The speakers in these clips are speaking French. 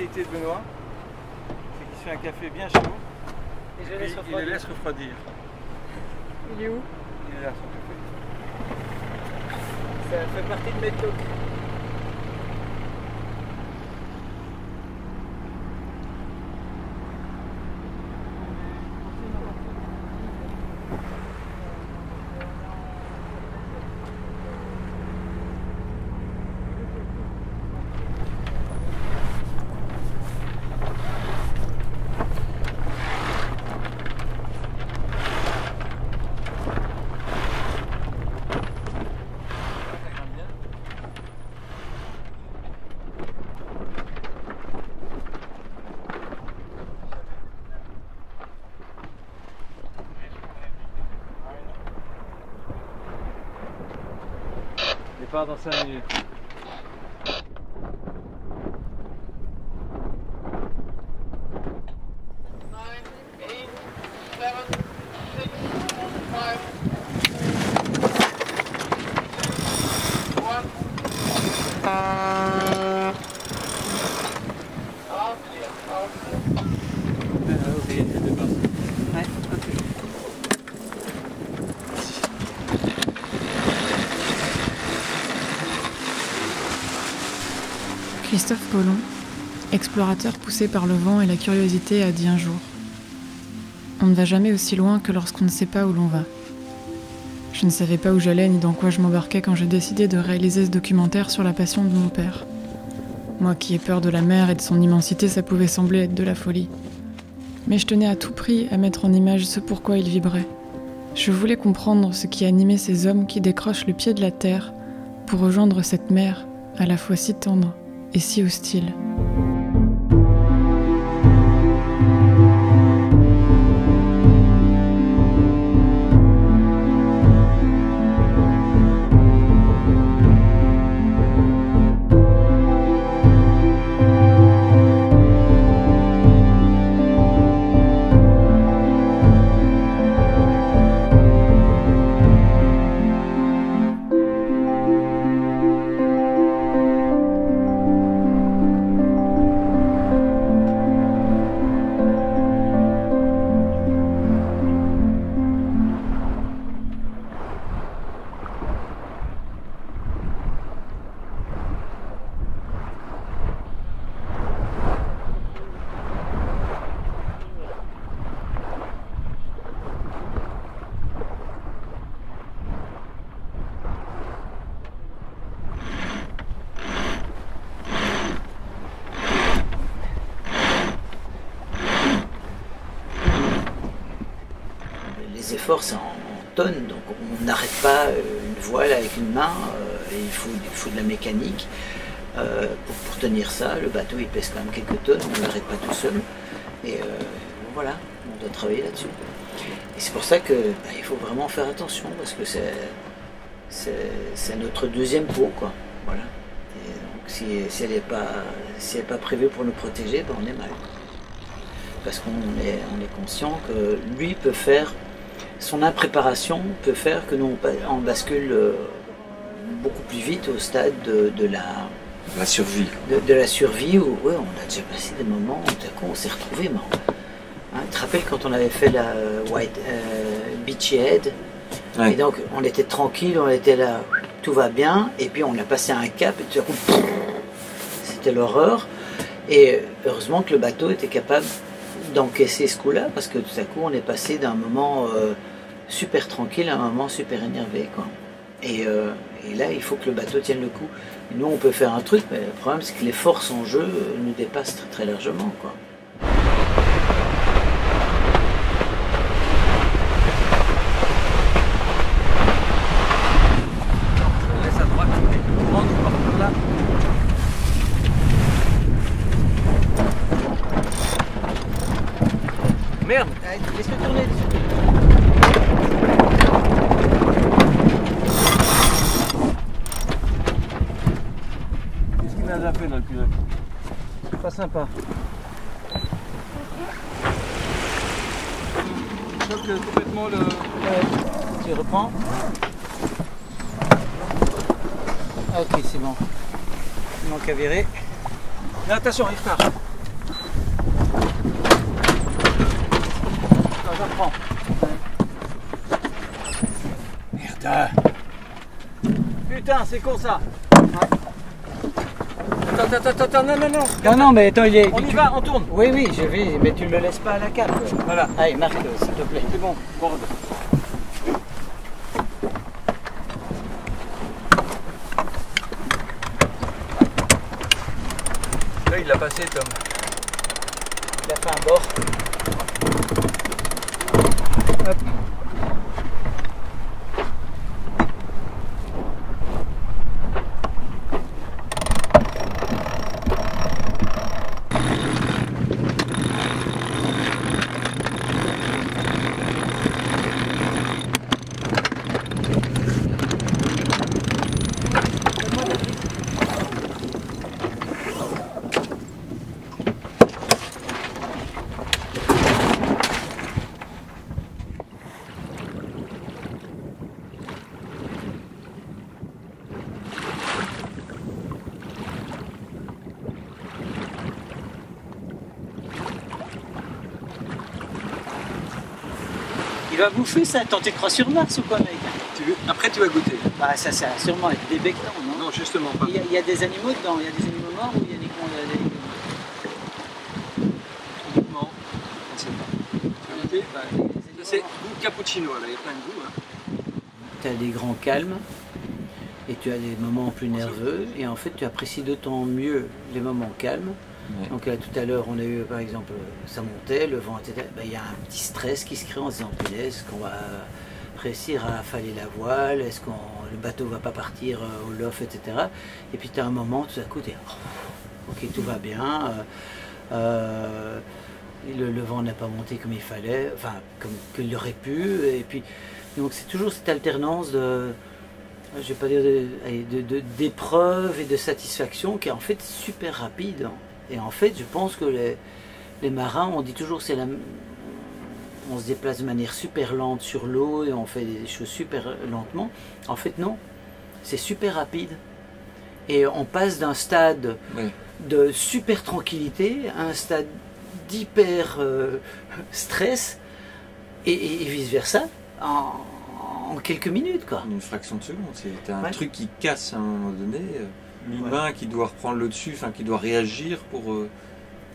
spécialité de Benoît, c'est qu'il se fait un café bien chaud Et et il le laisse refroidir. Il est où? Il est là son café. Ça fait partie de mes tocs. Départ dans 5 minutes. Christophe Colomb, explorateur poussé par le vent et la curiosité, a dit un jour : on ne va jamais aussi loin que lorsqu'on ne sait pas où l'on va. Je ne savais pas où j'allais ni dans quoi je m'embarquais quand j'ai décidé de réaliser ce documentaire sur la passion de mon père. Moi qui ai peur de la mer et de son immensité, ça pouvait sembler être de la folie. Mais je tenais à tout prix à mettre en image ce pourquoi il vibrait. Je voulais comprendre ce qui animait ces hommes qui décrochent le pied de la terre pour rejoindre cette mer à la fois si tendre et si hostile. Les efforts, c'est en tonnes, donc on n'arrête pas une voile avec une main, et il faut de la mécanique pour tenir ça. Le bateau il pèse quand même quelques tonnes, on ne l'arrête pas tout seul, et voilà, on doit travailler là-dessus. Et c'est pour ça que il faut vraiment faire attention, parce que c'est notre deuxième peau, quoi. Voilà. Et donc si elle n'est pas prévue pour nous protéger, on est mal. Parce qu'on est conscient que lui peut faire, son impréparation peut faire que nous on bascule beaucoup plus vite au stade de la survie. De la survie où ouais, on a déjà passé des moments où tout à coup on s'est retrouvés. Hein, tu te rappelles quand on avait fait la Beachy Head, ouais. Et donc on était tranquille, on était là, tout va bien, et puis on a passé un cap et tout à coup c'était l'horreur. Et heureusement que le bateau était capable d'encaisser ce coup-là, parce que tout à coup on est passé d'un moment super tranquille à un moment super énervé, quoi. Et là il faut que le bateau tienne le coup. Et nous on peut faire un truc, mais le problème c'est que les forces en jeu nous dépassent très, très largement, quoi. Laisse à droite, prends du porte là. Merde, laisse-le tourner dessus. Qu'est-ce qu'il m'a déjà fait dans le pilote? C'est pas sympa. Je choque complètement le... Ouais. Tu reprends. Ok, c'est bon. Il manque à virer. Mais attention, il part. ça prend. Merde. Putain, c'est con ça. Attends, non. Non, mais attends, il est. On y va, on tourne. Oui, je vais, mais tu ne le laisses pas à la cape. Voilà. Allez, marque-le, s'il te plaît. C'est bon, borde. Là, il l'a passé, Tom. Il a fait un bord. Hop. Il va bouffer ça, tenter de croire sur Mars ou quoi, mec? Après, tu vas goûter. Bah, ça a sûrement être des becs, non? Non, justement pas. Il y a des animaux dedans, il y a des animaux morts ou il y a des Non, je ne sais pas. Tu vas goûter? Ça, c'est goût cappuccino, là, il y a plein de goûts. Hein. Tu as des grands calmes et tu as des moments plus nerveux et en fait tu apprécies d'autant mieux les moments calmes. Ouais. Donc là, tout à l'heure on a eu par exemple, ça montait, le vent, etc. Ben, il y a un petit stress qui se crée en se disant est-ce qu'on va réussir à affaler la voile, est-ce que le bateau va pas partir au loft, etc. Et puis tu as un moment, tout à coup tu es ok, tout va bien, le vent n'a pas monté comme il fallait, enfin comme qu'il aurait pu, et puis donc c'est toujours cette alternance de, je vais pas dire d'épreuve et de satisfaction qui est en fait super rapide. Et en fait, je pense que les marins, on dit toujours on se déplace de manière super lente sur l'eau et on fait des choses super lentement. En fait, non, c'est super rapide. Et on passe d'un stade de super tranquillité à un stade d'hyper stress et vice-versa en quelques minutes, quoi. Une fraction de seconde, c'est un truc qui casse à un moment donné. L'humain qui doit reprendre le dessus, enfin qui doit réagir pour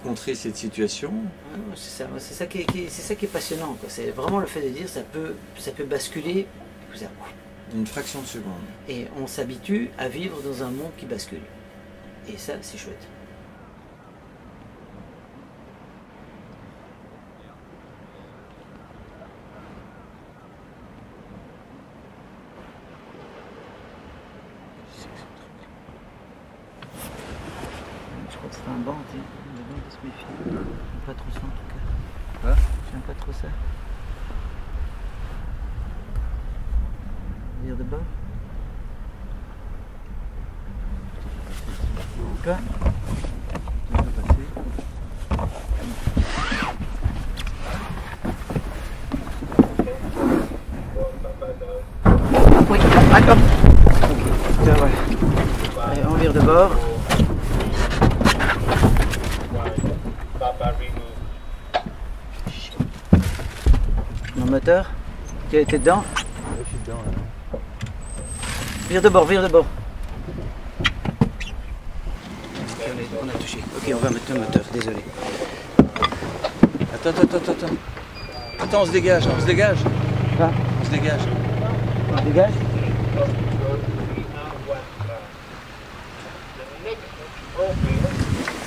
contrer cette situation. C'est ça qui est passionnant, quoi. C'est vraiment le fait de dire ça peut basculer. Une fraction de seconde. Et on s'habitue à vivre dans un monde qui bascule. Et ça, c'est chouette. Je crois que c'est un banc, tu sais. Le banc de se méfier. J'aime pas trop ça en tout cas. Quoi? J'aime pas trop ça. Dire de bas. Quoi? Tu vas passer. Oui, d'accord. Ok, voilà. Allez, on vire de bord. Mon moteur? Tu étais dedans? Ouais, je suis dedans. Là. Vire de bord, vire de bord. On a touché. Ok, on va mettre le moteur, désolé. Attends. Attends, on se dégage. Quoi? On se dégage. On dégage?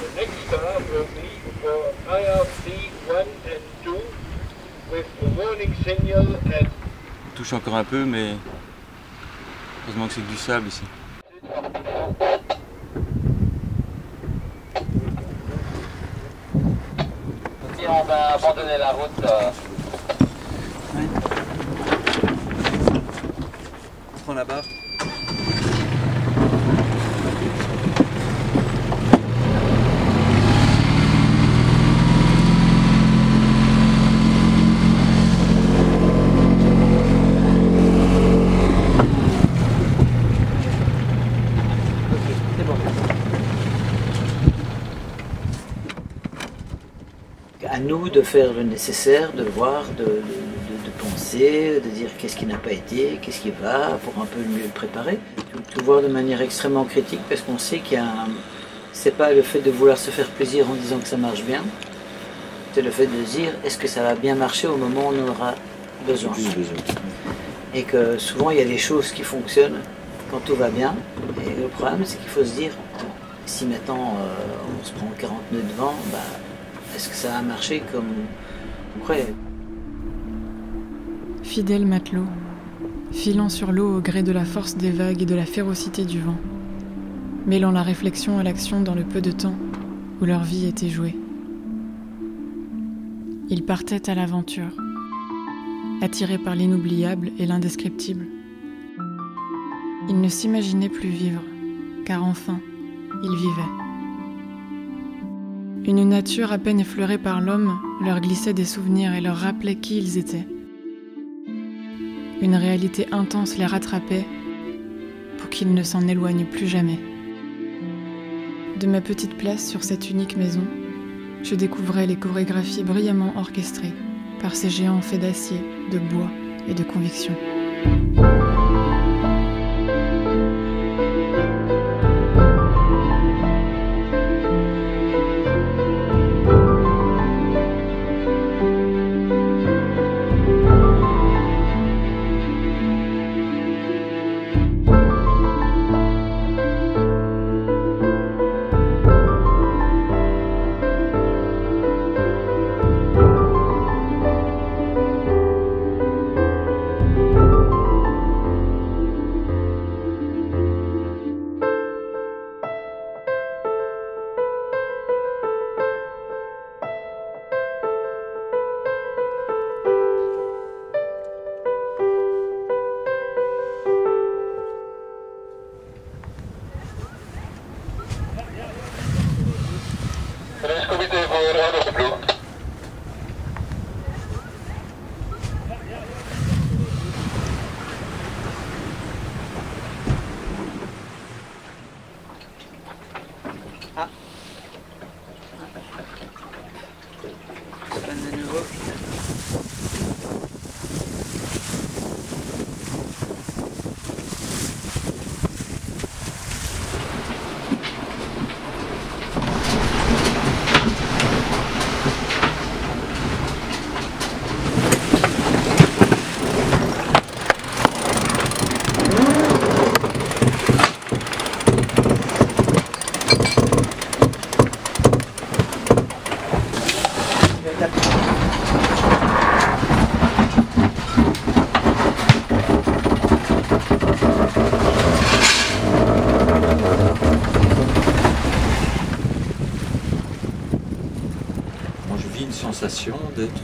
The next star will be for IRC 1 and 2 with a warning signal at On touche encore un peu, mais heureusement que c'est que du sable ici. Si on va abandonner la route, Ouais. On prend la barre. C'est bon. À nous de faire le nécessaire, de voir, de penser, de dire qu'est-ce qui n'a pas été, qu'est-ce qui va, pour un peu mieux le préparer. Tout voir de manière extrêmement critique, parce qu'on sait qu'il y a c'est pas le fait de vouloir se faire plaisir en disant que ça marche bien, c'est le fait de se dire est-ce que ça va bien marcher au moment où on en aura besoin. Et que souvent il y a des choses qui fonctionnent quand tout va bien, et le problème c'est qu'il faut se dire si maintenant on se prend 40 nœuds de vent, bah, est-ce que ça va marcher comme on croyait? Fidèle matelot, filant sur l'eau au gré de la force des vagues et de la férocité du vent, mêlant la réflexion à l'action dans le peu de temps où leur vie était jouée. Ils partaient à l'aventure, attirés par l'inoubliable et l'indescriptible. Ils ne s'imaginaient plus vivre, car enfin, ils vivaient. Une nature à peine effleurée par l'homme leur glissait des souvenirs et leur rappelait qui ils étaient. Une réalité intense les rattrapait pour qu'ils ne s'en éloignent plus jamais. De ma petite place sur cette unique maison, je découvrais les chorégraphies brillamment orchestrées par ces géants faits d'acier, de bois et de conviction. D'être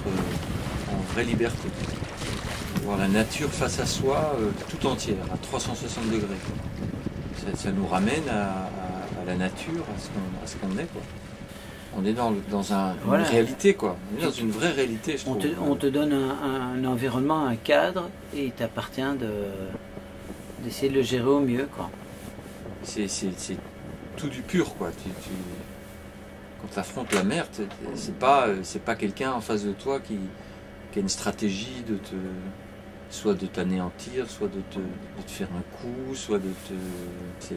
en vraie liberté, voir la nature face à soi tout entière, à 360 degrés. Ça nous ramène à la nature, à ce qu'on est, quoi. On est dans une réalité, quoi. On est dans une vraie réalité, je trouve. On te donne un environnement, un cadre, et il t'appartient d'essayer de le gérer au mieux, quoi. C'est tout du pur, quoi. Quand tu affrontes la mer, c'est pas quelqu'un en face de toi qui a une stratégie soit de t'anéantir, soit de te faire un coup, soit de te...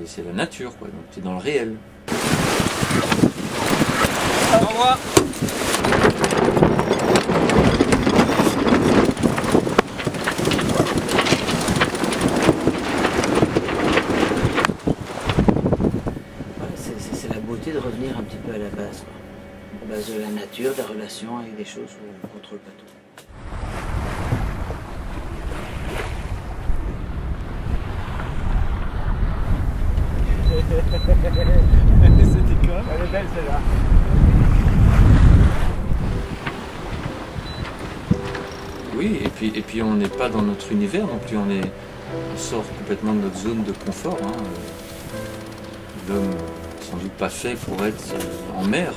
C'est la nature, quoi. Donc tu es dans le réel. Au revoir. C'est la beauté de revenir un petit peu à la base, quoi. La base de la nature, de la relation avec des choses qu'on ne contrôle pas trop. C'était quoi? Elle est belle celle-là. Oui, et puis on n'est pas dans notre univers non plus, on sort complètement de notre zone de confort. Hein. L'homme n'est sans doute pas fait pour être en mer.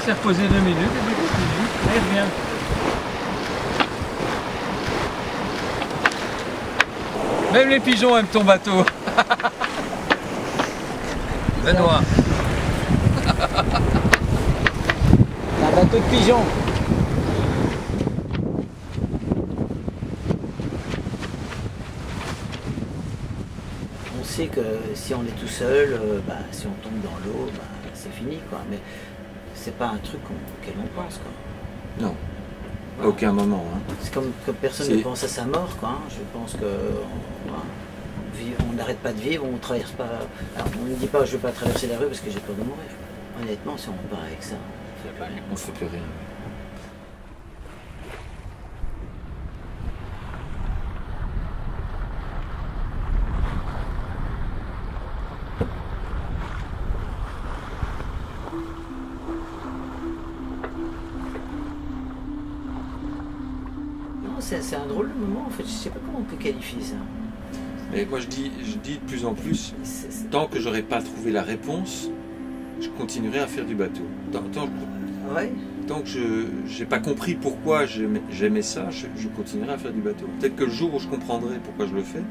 s'est reposé 2 minutes et puis continue. Allez, reviens. Même les pigeons aiment ton bateau. Benoît. Un bateau de pigeons. On sait que si on est tout seul, si on tombe dans l'eau, c'est fini, quoi. Mais c'est pas un truc auquel on pense, quoi. Non, à aucun moment. Hein. C'est comme personne ne pense à sa mort, quoi. Hein. Je pense que on n'arrête pas de vivre, on traverse pas. Alors, on ne dit pas je ne veux pas traverser la rue parce que j'ai peur de mourir. Honnêtement, si on part avec ça, On fait plus rien. C'est un drôle de moment, en fait. Je sais pas comment on peut qualifier ça. Mais moi je dis de plus en plus, tant que j'aurai pas trouvé la réponse, je continuerai à faire du bateau. Tant que je n'ai pas compris pourquoi j'aimais ça, je continuerai à faire du bateau. Peut-être que le jour où je comprendrai pourquoi je le fais.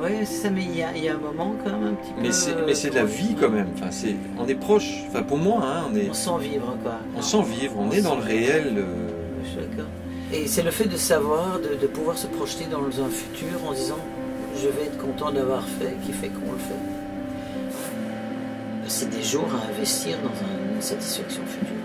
Oui, c'est ça, mais il y a un moment quand même un petit peu. Mais c'est de la vie quand même. Enfin, on est proche. Enfin, pour moi, hein, on sent vivre, quoi. On sent vivre, on est dans le réel. Je suis d'accord. Et c'est le fait de savoir, de pouvoir se projeter dans un futur en disant je vais être content d'avoir fait, qui fait qu'on le fait. C'est des jours à investir dans une satisfaction future.